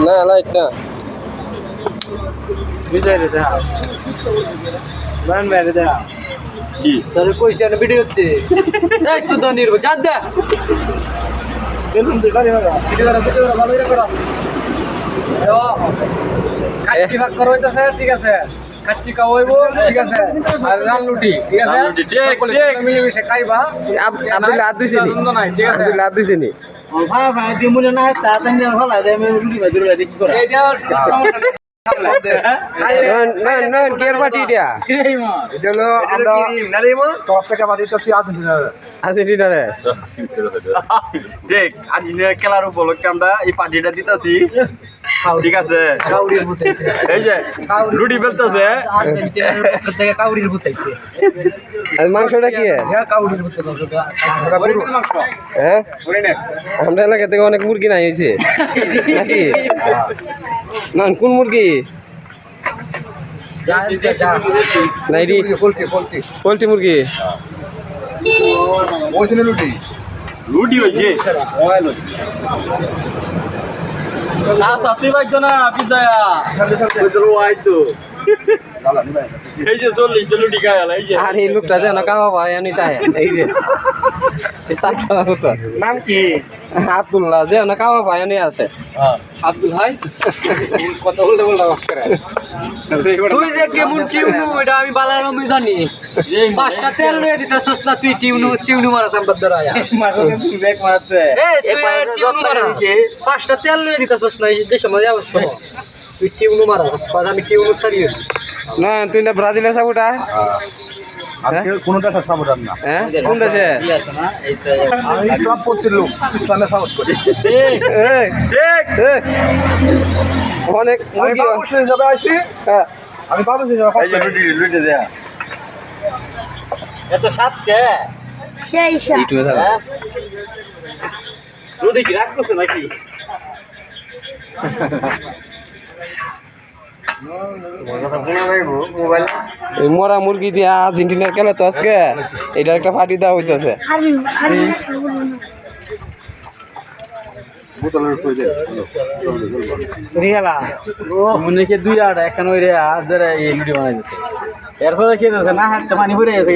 না লাইট না বিজয় রে দেখা মান মেরে দেখা কি তোর কইছে না ভিডিও করতে এই চুদ নির্ব যা দে কেন তুই করে বাবা ভিডিও করা ভালো করে কাচ্চি ভাগ করো এটা স্যার ঠিক আছে কাচ্চি খাওয়াইবো ঠিক আছে আর রান লুটি ঠিক আছে ঠিক মিলে মিশে খাইবা আব্দুল্লাহ হাত দিছিনি নাই ঠিক আছে আব্দুল্লাহ হাত দিছিনি ভাই ভাই দিমুনে না তাড়াতাড়ি ভালো আছে আমি লুটি ভাই দিলে দেখি করে এইটা না না কেয়ার পার্টি এটা এই মা এটা হলো আমরা নারিমা টপ থেকে বাড়ি তো আর্জেন্টিনা রে দেখ আর্জেন্টিনা খেলার উপলক্ষে আমরা এই পার্টিটা দিতেছি ঠিক আছে কাউরির বুতাইছে এই যে রুটি বেলতেছে আর্জেন্টিনার পক্ষ থেকে কাউরির বুতাইছে আর মাংসটা কি হ্যাঁ কাউরির বুতাইছে হ্যাঁ আমরা এলাকা থেকে অনেক মুরগি নাই হয়েছে নাকি না কোন মুরগি নাইরি পোল্ট্রি মুরগি রুটি হয়েছে না সাথে বাইতো না পিজায়া তো এই যে 40 রুটি খায় এই যে আর এই লোকটা যেন কামা ভাই আনি তাই এই যে এই সাতটা হতো নাম কি আব্দুল্লাহ যেন কামা ভাই আনি আছে আব্দুল ভাই কত বলতে করে তুই যে কেমন টিউনু এটা আমি বালার আমি জানি পাঁচটা তেল লয়ে দিতেছস না তুই টিউনু মারাস আমার দ্বারা মারো তুই ব্যাক মারছে এই টিউনু মারাস পাঁচটা তেল লয়ে দিতেছস না যে সময় যাবস তুই টিউনু মারাস বাদ আমি টিউনু ছাড়িয়ে না তুই না ব্রাজিলে সাপোর্টার আজকে কোন দেশের সাপোর্টার না হ্যাঁ কোন দেশে আমি সব পড়ছিল ইসলামে সাপোর্ট করি অনেক আমি বাবু হিসাবে আইছি হ্যাঁ আমি বাবু হিসাবে এই যে লুটি দেয়া এত সাত কে সেই একটু দাঁড়া রুটি কি রাখতেছ নাকি এই মরা মুরগি দিয়ে আর্জেন্টিনার খেলা তো আজকে এটা একটা পার্টি দেওয়া হইতেছে রিয়ালা মনে কি দুই আড়া এখন ওই রে আজ এই লুটি বানাই দিছে এরপরে কি হচ্ছে না হাতে পানি পড়ে গেছে